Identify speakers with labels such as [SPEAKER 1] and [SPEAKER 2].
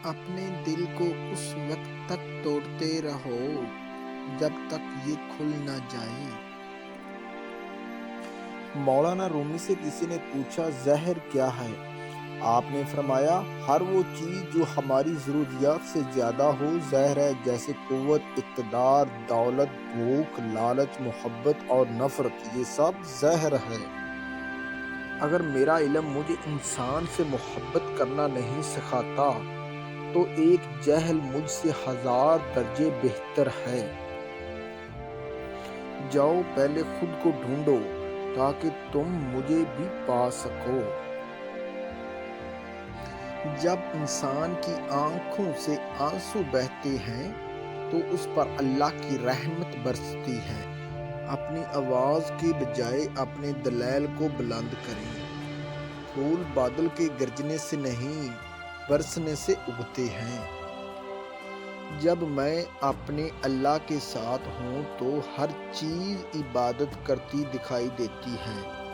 [SPEAKER 1] اپنے دل کو اس وقت تک توڑتے رہو جب تک یہ کھل نہ جائے۔
[SPEAKER 2] مولانا رومی سے کسی نے پوچھا زہر کیا ہے؟ آپ نے فرمایا ہر وہ چیز جو ہماری ضروریات سے زیادہ ہو زہر ہے، جیسے قوت، اقتدار، دولت، بھوک، لالچ، محبت اور نفرت، یہ سب زہر ہے۔ اگر میرا علم مجھے انسان سے محبت کرنا نہیں سکھاتا تو ایک جہل مجھ سے 1000 درجے بہتر ہے۔ جاؤ پہلے خود کو ڈھونڈو تاکہ تم مجھے بھی پا سکو۔
[SPEAKER 1] جب انسان کی آنکھوں سے آنسو بہتے ہیں تو اس پر اللہ کی رحمت برستی ہے۔ اپنی آواز کے بجائے اپنے دلائل کو بلند کریں۔ پھول بادل کے گرجنے سے نہیں، برسنے سے اگتے ہیں۔ جب میں اپنے اللہ کے ساتھ ہوں تو ہر چیز عبادت کرتی دکھائی دیتی ہے۔